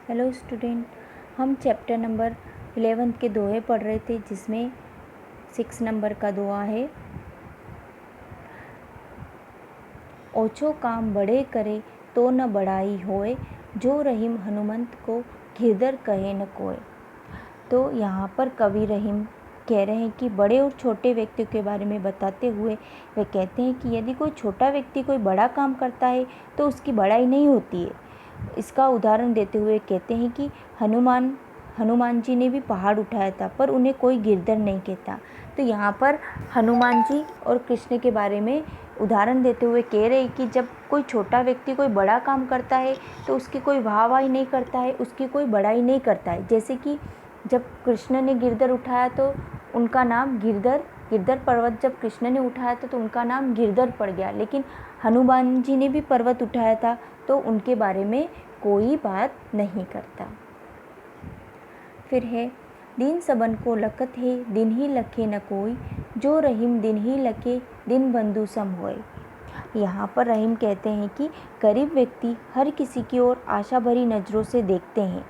Hello student, हम chapter number 11 के दोहे पढ़ रहे थे, जिसमें 6 नंबर का दोहा है। ओछो काम बड़े करे तो न बड़ाई होए, जो रहीम हनुमंत को गिरधर कहे न कोय। तो यहाँ पर कवि रहीम कह रहे हैं कि बड़े और छोटे व्यक्तियों के बारे में बताते हुए वे कहते हैं कि यदि कोई छोटा व्यक्ति कोई बड़ा काम करता है तो उसकी बड़ाई नहीं होती है। इसका उदाहरण देते हुए कहते हैं कि हनुमान जी ने भी पहाड़ उठाया था, पर उन्हें कोई गिरधर नहीं कहता। तो यहाँ पर हनुमान जी और कृष्ण के बारे में उदाहरण देते हुए कह रहे हैं कि जब कोई छोटा व्यक्ति कोई बड़ा काम करता है तो उसकी कोई वाहवाही नहीं करता है, उसकी कोई बड़ाई नहीं करता है। जैसे कि जब कृष्ण ने गिरधर उठाया तो उनका नाम गिरधर पर्वत जब कृष्ण ने उठाया था तो उनका नाम गिरधर पड़ गया। लेकिन हनुमान जी ने भी पर्वत उठाया था तो उनके बारे में कोई बात नहीं करता। फिर है, दिन सबन को लखत है दिन ही लखे न कोई, जो रहीम दिन ही लखे दिन बंधु सम होए। यहाँ पर रहीम कहते हैं कि गरीब व्यक्ति हर किसी की ओर आशा भरी नज़रों से देखते हैं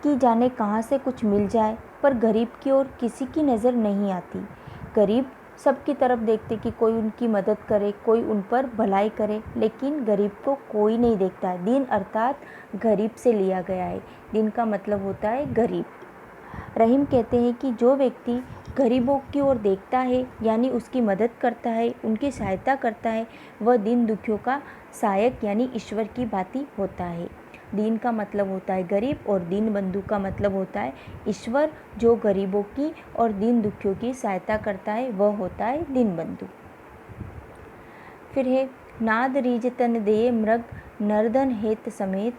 कि जाने कहाँ से कुछ मिल जाए, पर गरीब की ओर किसी की नज़र नहीं आती। गरीब सबकी तरफ देखते कि कोई उनकी मदद करे, कोई उन पर भलाई करे, लेकिन गरीब को कोई नहीं देखता है। दीन अर्थात गरीब से लिया गया है। दीन का मतलब होता है गरीब। रहीम कहते हैं कि जो व्यक्ति गरीबों की ओर देखता है, यानी उसकी मदद करता है, उनकी सहायता करता है, वह दीन दुखियों का सहायक यानी ईश्वर की भांति होता है। दीन का मतलब होता है गरीब और दीन बंधु का मतलब होता है ईश्वर। जो गरीबों की और दीन दुखियों की सहायता करता है वह होता है दीन बंधु। फिर है, नाद रीज तन दे मृग नरदन हेत समेत,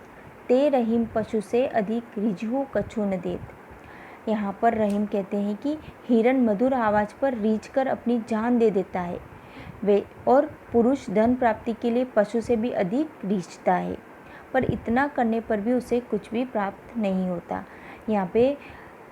ते रहीम पशु से अधिक रिजहु कछु न देत। यहाँ पर रहीम कहते हैं कि हिरन मधुर आवाज़ पर रीझ कर अपनी जान दे देता है वे, और पुरुष धन प्राप्ति के लिए पशु से भी अधिक रीझता है, पर इतना करने पर भी उसे कुछ भी प्राप्त नहीं होता। यहाँ पे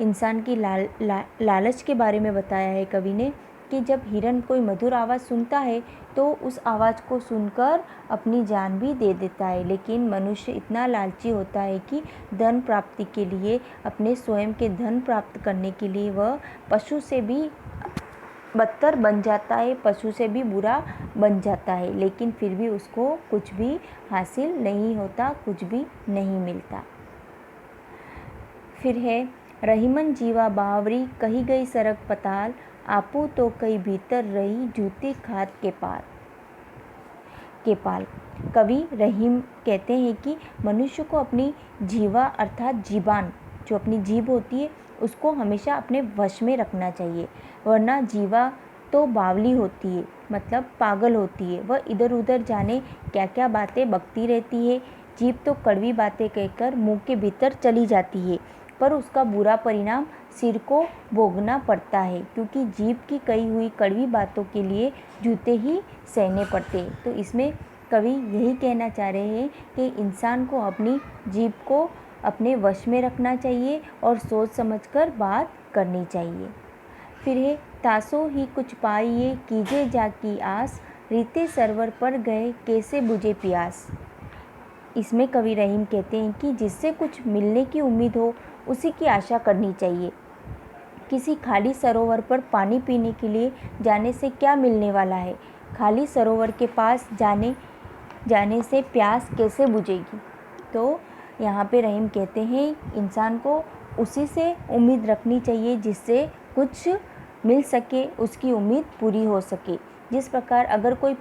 इंसान की लालच के बारे में बताया है कवि ने कि जब हिरन कोई मधुर आवाज़ सुनता है तो उस आवाज़ को सुनकर अपनी जान भी दे देता है। लेकिन मनुष्य इतना लालची होता है कि धन प्राप्ति के लिए, अपने स्वयं के धन प्राप्त करने के लिए वह पशु से भी बदतर बन जाता है, पशु से भी बुरा बन जाता है, लेकिन फिर भी उसको कुछ भी हासिल नहीं होता, कुछ भी नहीं मिलता। फिर है, रहीमन जीवा बावरी कही गई सरक पताल, आपू तो कई भीतर रही जूती खाद के पाल। कवि रहीम कहते हैं कि मनुष्य को अपनी जीवा अर्थात जीवान, जो अपनी जीभ होती है, उसको हमेशा अपने वश में रखना चाहिए, वरना जीवा तो बावली होती है, मतलब पागल होती है। वह इधर उधर जाने क्या क्या बातें बकती रहती है। जीभ तो कड़वी बातें कहकर मुंह के भीतर चली जाती है, पर उसका बुरा परिणाम सिर को भोगना पड़ता है, क्योंकि जीभ की कही हुई कड़वी बातों के लिए जूते ही सहने पड़ते हैं। तो इसमें कवि यही कहना चाह रहे हैं कि इंसान को अपनी जीभ को अपने वश में रखना चाहिए और सोच समझकर बात करनी चाहिए। फिर है, तासो ही कुछ पाइए कीजे जाकी आस, रीते सरवर पर गए कैसे बुझे प्यास। इसमें कवि रहीम कहते हैं कि जिससे कुछ मिलने की उम्मीद हो उसी की आशा करनी चाहिए। किसी खाली सरोवर पर पानी पीने के लिए जाने से क्या मिलने वाला है? खाली सरोवर के पास जाने से प्यास कैसे बुझेगी? तो यहाँ पे रहीम कहते हैं इंसान को उसी से उम्मीद रखनी चाहिए जिससे कुछ मिल सके, उसकी उम्मीद पूरी हो सके। जिस प्रकार अगर कोई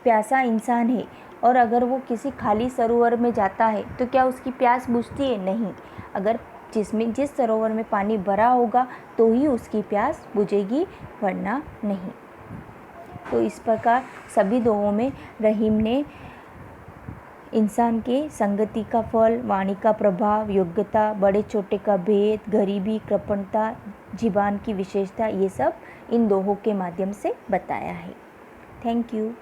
प्यासा इंसान है और अगर वो किसी खाली सरोवर में जाता है तो क्या उसकी प्यास बुझती है? नहीं। अगर जिस सरोवर में पानी भरा होगा तो ही उसकी प्यास बुझेगी, वरना नहीं। तो इस प्रकार सभी दोहों में रहीम ने इंसान के संगति का फल, वाणी का प्रभाव, योग्यता, बड़े छोटे का भेद, गरीबी, कृपणता, जीवान की विशेषता, ये सब इन दोहों के माध्यम से बताया है। Thank you.